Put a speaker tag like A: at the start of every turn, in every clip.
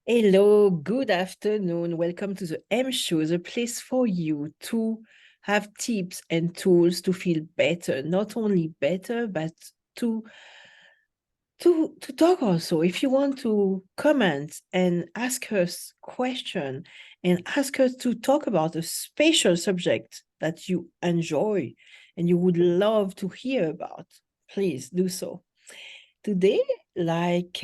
A: Hello, good afternoon. Welcome to the M Show, the place for you to have tips and tools to feel better, not only better, but to to talk also. If you want to comment and ask us question and ask us to talk about a special subject that you enjoy and you would love to hear about, please do so. Today, like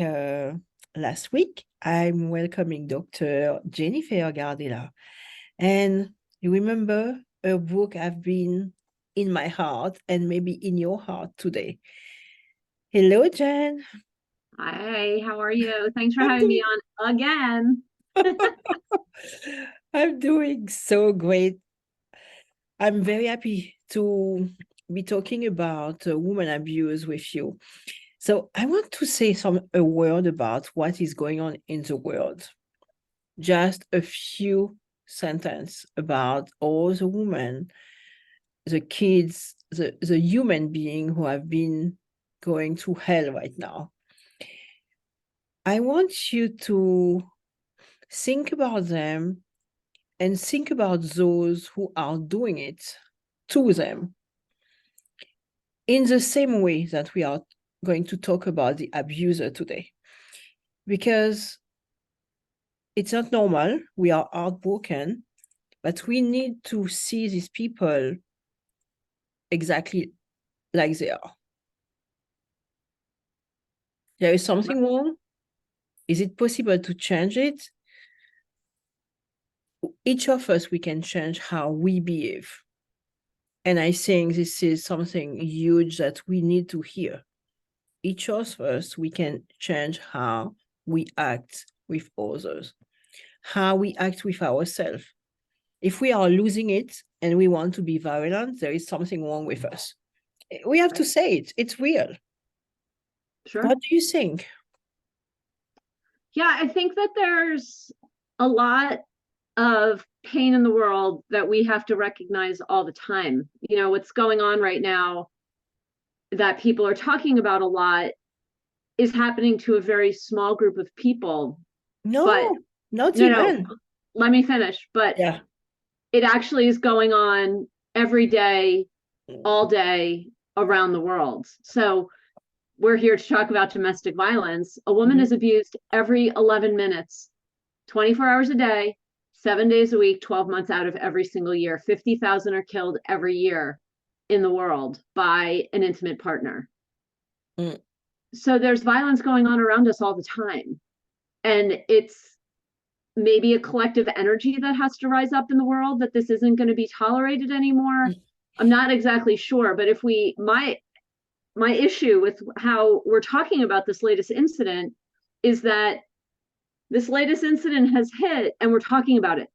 A: last week, I'm welcoming Dr. Jennifer Gardella. And you remember her book have been in my heart and maybe in your heart today. Hello, Jen.
B: Hi, how are you? Thanks for
A: I'm
B: having me
A: doing
B: on again.
A: I'm doing so great. I'm very happy to be talking about woman abuse with you. So I want to say a word about what is going on in the world. Just a few sentences about all the women, the kids, the human being who have been going to hell right now. I want you to think about them and think about those who are doing it to them in the same way that we are going to talk about the abuser today. Because it's not normal, we are heartbroken, but we need to see these people exactly like they are. There is something wrong. Is it possible to change it? Each of us, we can change how we behave. And I think this is something huge that we need to hear. Each of us, we can change how we act with others, how we act with ourselves. If we are losing it and we want to be violent, there is something wrong with us. We have to
B: Right.
A: say it. It's real.
B: Sure.
A: What do you think?
B: Yeah, I think that there's a lot of pain in the world that we have to recognize all the time. What's going on right now that people are talking about a lot is happening to a very small group of people. But
A: No, not
B: no, no,
A: even.
B: let me finish. But
A: Yeah.
B: it actually is going on every day, all day around the world. So we're here to talk about domestic violence. A woman
A: Mhm.
B: is abused every 11 minutes, 24 hours a day, 7 days a week, 12 months out of every single year. 50,000 are killed every year in the world by an intimate partner.
A: Mm.
B: So there's violence going on around us all the time. And it's maybe a collective energy that has to rise up in the world that this isn't going to be tolerated anymore. I'm not exactly sure, but if we, my issue with how we're talking about this latest incident is that this latest incident has hit and we're talking about it.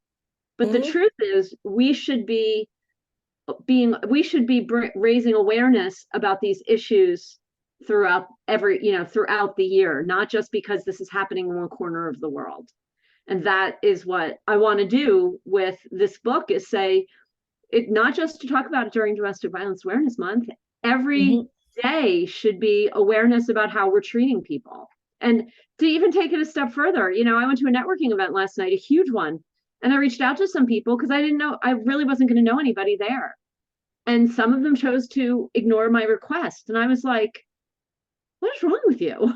B: But the
A: Mm.
B: truth is we should be raising awareness about these issues throughout throughout the year, not just because this is happening in one corner of the world. And that is what I want to do with this book, is say it not just to talk about it during Domestic Violence Awareness Month. Every
A: Mhm.
B: day should be awareness about how we're treating people. And to even take it a step further, I went to a networking event last night, a huge one, and I reached out to some people because I didn't know, I really wasn't going to know anybody there. And some of them chose to ignore my request. And I was like, what is wrong with you?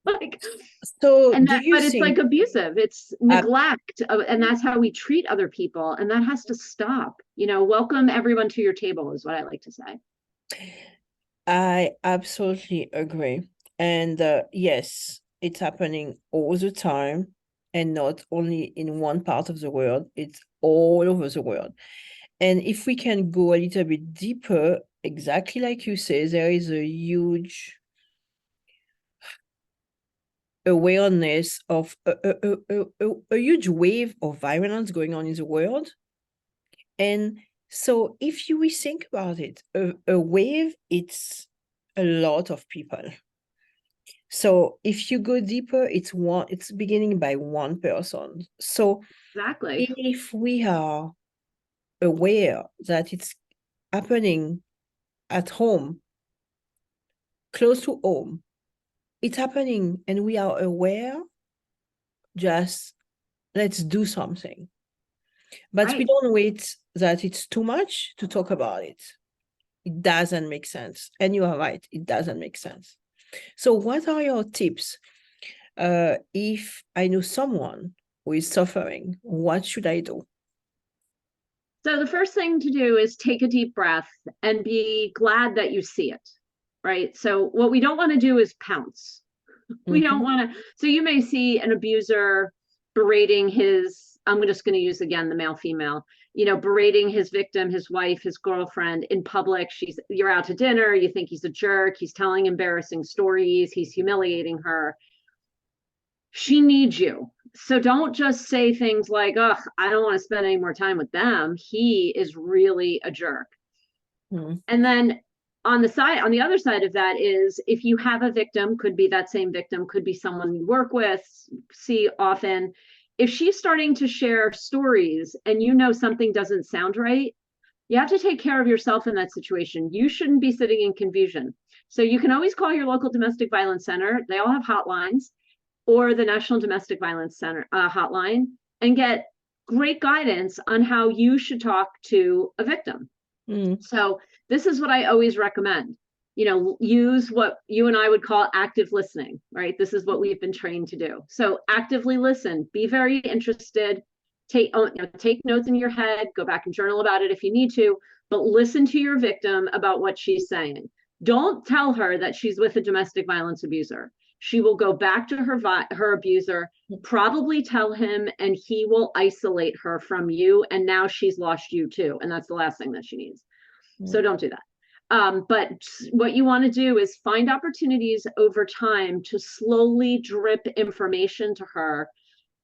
B: Like,
A: So,
B: and
A: do
B: that,
A: you
B: but it's like
A: think?
B: abusive, it's neglect, and that's how we treat other people, and that has to stop. Welcome everyone to your table is what I like to say.
A: I absolutely agree. And yes, it's happening all the time and not only in one part of the world, it's all over the world. And if we can go a little bit deeper, exactly like you say, there is a huge awareness of a huge wave of violence going on in the world. And so if we think about it, a wave, it's a lot of people. So if you go deeper, it's beginning by one person. So
B: Exactly.
A: if we are aware that it's happening at home, close to home, it's happening and we are aware, just let's do something. But we
B: Right.
A: don't wait that it's too much to talk about it. It doesn't make sense. And you are right, it doesn't make sense. So what are your tips? If I know someone who is suffering, what should I do?
B: So the first thing to do is take a deep breath and be glad that you see it, right? So what we don't want to do is pounce. We don't want to. So you may see an abuser berating his, I'm just going to use again the male female, berating his victim, his wife, his girlfriend in public. You're out to dinner, you think he's a jerk, he's telling embarrassing stories, he's humiliating her. She needs you. So don't just say things like, oh, I don't want to spend any more time with them. He is really a jerk. And then on the other side of that is, if you have a victim, could be that same victim, could be someone you work with, see often. If she's starting to share stories and something doesn't sound right, you have to take care of yourself in that situation. You shouldn't be sitting in confusion. So you can always call your local domestic violence center. They all have hotlines, or the National Domestic Violence Center hotline, and get great guidance on how you should talk to a victim. So this is what I always recommend. Use what you and I would call active listening, right? This is what we've been trained to do. So actively listen, be very interested, take notes in your head, go back and journal about it if you need to, but listen to your victim about what she's saying. Don't tell her that she's with a domestic violence abuser. She will go back to her abuser, probably tell him, and he will isolate her from you. And now she's lost you too. And that's the last thing that she needs. So don't do that. But what you want to do is find opportunities over time to slowly drip information to her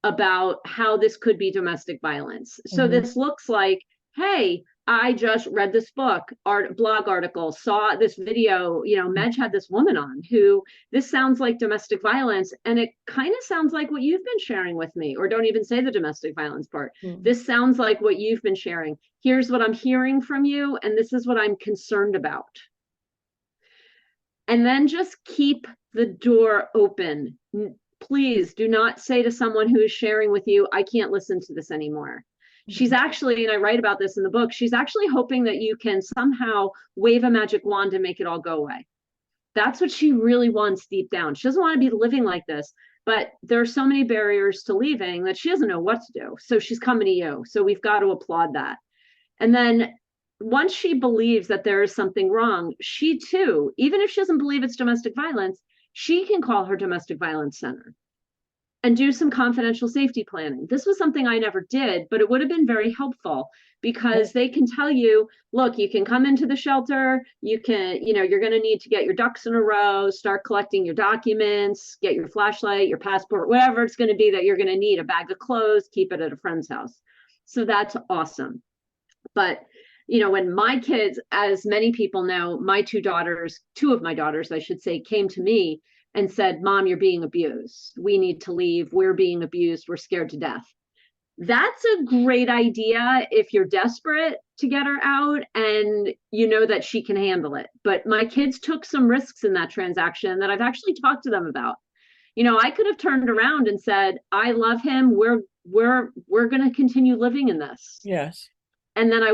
B: about how this could be domestic violence. So this looks like, hey, I just read this blog article, saw this video, Medge had this woman on who, this sounds like domestic violence. And it kind of sounds like what you've been sharing with me, or don't even say the domestic violence part. This sounds like what you've been sharing. Here's what I'm hearing from you. And this is what I'm concerned about. And then just keep the door open. Please do not say to someone who is sharing with you, I can't listen to this anymore. She's actually, and I write about this in the book, she's actually hoping that you can somehow wave a magic wand and make it all go away. That's what she really wants deep down. She doesn't want to be living like this, but there are so many barriers to leaving that she doesn't know what to do. So she's coming to you. So we've got to applaud that. And then once she believes that there is something wrong, she too, even if she doesn't believe it's domestic violence, she can call her domestic violence center and do some confidential safety planning. This was something I never did, but it would have been very helpful, because they can tell you, look, you can come into the shelter, you can, you're going to need to get your ducks in a row, start collecting your documents, get your flashlight, your passport, whatever it's going to be that you're going to need, a bag of clothes, keep it at a friend's house. So that's awesome. But when my kids, as many people know, two of my daughters, I should say, came to me and said, Mom, you're being abused. We need to leave. We're being abused. We're scared to death. That's a great idea if you're desperate to get her out and you know that she can handle it. But my kids took some risks in that transaction that I've actually talked to them about. I could have turned around and said, I love him. We're going to continue living in this.
A: Yes.
B: And then I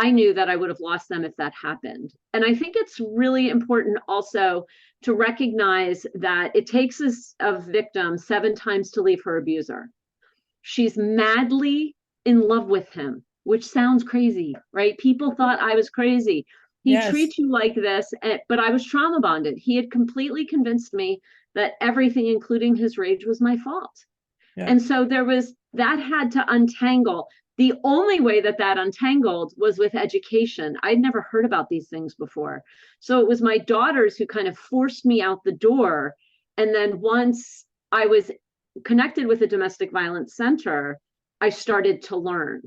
B: knew that I would have lost them if that happened. And I think it's really important also to recognize that it takes a victim 7 times to leave her abuser. She's madly in love with him, which sounds crazy, right? People thought I was crazy. He treats you like this, but I was trauma bonded. He had completely convinced me that everything, including his rage, was my fault. Yeah. And so that had to untangle. The only way that untangled was with education. I'd never heard about these things before. So it was my daughters who kind of forced me out the door. And then once I was connected with a domestic violence center, I started to learn.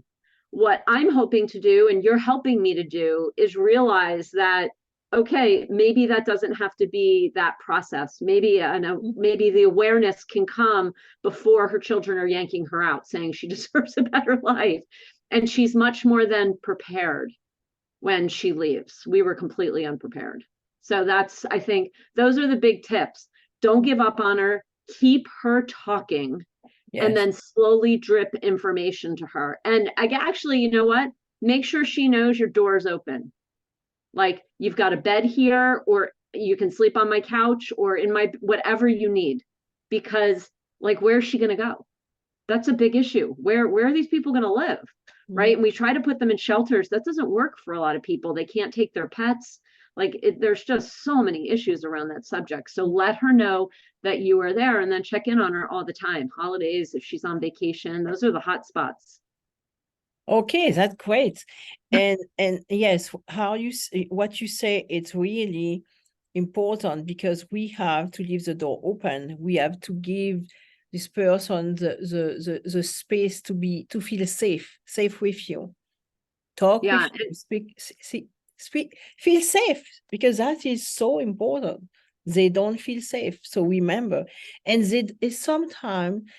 B: What I'm hoping to do, and you're helping me to do, is realize that, okay, maybe that doesn't have to be that process. Maybe the awareness can come before her children are yanking her out, saying she deserves a better life. And she's much more than prepared when she leaves. We were completely unprepared. So I think those are the big tips. Don't give up on her. keep her talking and
A: Yes.
B: then slowly drip information to her. And I actually, you know what? Make sure she knows your door's open. Like, you've got a bed here, or you can sleep on my couch or in my whatever you need. Because, like, where's she going to go? That's a big issue. Where are these people going to live? Right? And we try to put them in shelters. That doesn't work for a lot of people. They can't take their pets. Like, there's just so many issues around that subject. So let her know that you are there, and then check in on her all the time. Holidays, if she's on vacation, those are the hot spots.
A: Okay, that's great. And yes, what you say, it's really important, because we have to leave the door open. We have to give this person the space to feel safe with you. Talk with
B: Yeah.
A: you, speak, feel safe, because that is so important. They don't feel safe. So remember, and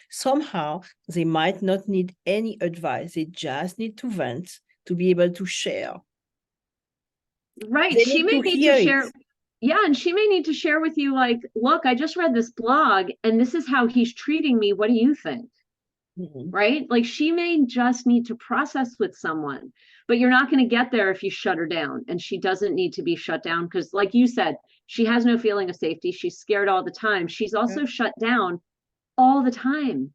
A: somehow they might not need any advice. They just need to vent, to be able to share.
B: Right.
A: They
B: She
A: need
B: may
A: to
B: need to
A: hear it.
B: share. Yeah. And she may need to share with you, like, look, I just read this blog and this is how he's treating me. What do you think?
A: Mhm.
B: Right? Like, she may just need to process with someone, but you're not going to get there if you shut her down. And she doesn't need to be shut down because, like you said, she has no feeling of safety. She's scared all the time. She's
A: Yeah.
B: also shut down all the time.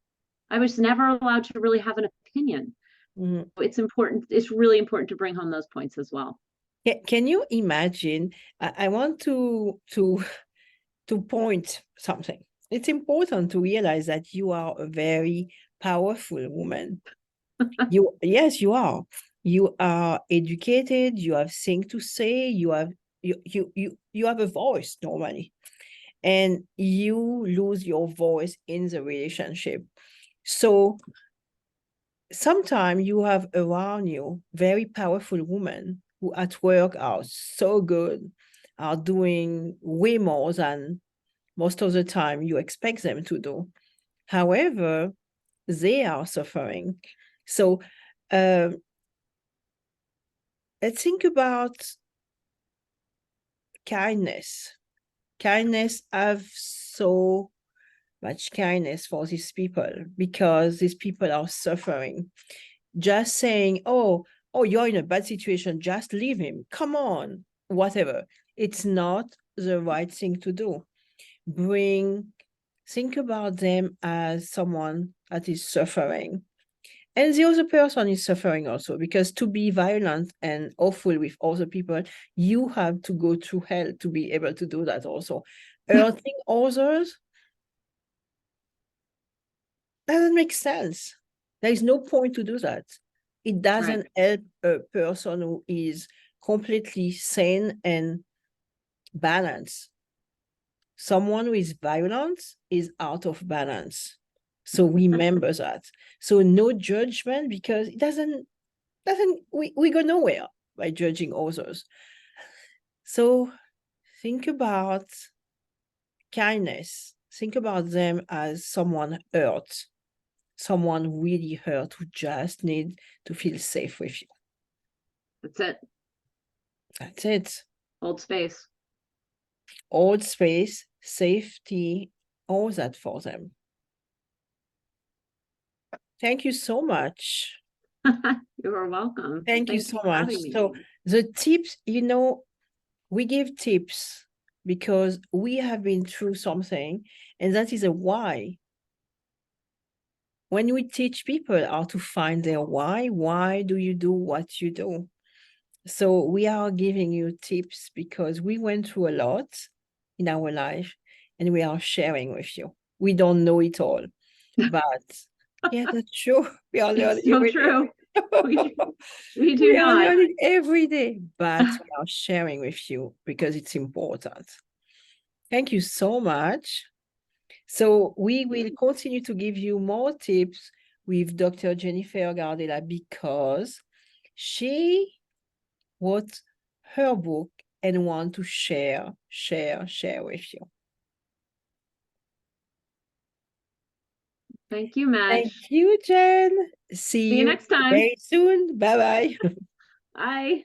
B: I was never allowed to really have an opinion.
A: Mhm.
B: It's important. It's really important to bring home those points as well.
A: Can you imagine? I want to point something. It's important to realize that you are a very powerful woman. Yes, you are. You are educated, you have things to say, you have a voice normally. And you lose your voice in the relationship. So sometimes you have around you very powerful women who at work are so good, are doing way more than most of the time you expect them to do. However, they are suffering. So uh, let's think about kindness. Kindness, have so much kindness for these people, because these people are suffering. Just saying, oh, you're in a bad situation, just leave him. Come on, whatever. It's not the right thing to do. Think about them as someone that is suffering. And the other person is suffering also, because to be violent and awful with other people, you have to go through hell to be able to do that also. Hurting others doesn't make sense. There is no point to do that. It
B: Right.
A: doesn't help a person who is completely sane and balanced. Someone who is violent is out of balance. So remember that. So no judgment, because it we go nowhere by judging others. So think about kindness. Think about them as someone hurt, someone really hurt, who just need to feel safe with you.
B: That's it.
A: That's it.
B: Hold space.
A: Old space, safety, all that for them. Thank you so much.
B: You are welcome.
A: Thank you
B: Thank you
A: so
B: for
A: much.
B: having me.
A: So the tips, we give tips because we have been through something, and that is a why. When we teach people how to find their why do you do what you do? So we are giving you tips because we went through a lot in our life, and we are sharing with you. We don't know it all, but yeah, that's true. We are
B: It's
A: learning
B: so
A: every day.
B: true. We, we do
A: We are
B: not.
A: learning every day, but we are sharing with you because it's important. Thank you so much. So we will continue to give you more tips with Dr. Jennifer Gardella, because she wrote her book and want to share with you.
B: Thank you,
A: Thank
B: Medge.
A: you, Jen. See
B: See you
A: you
B: next time.
A: very soon. Bye-bye.
B: Bye.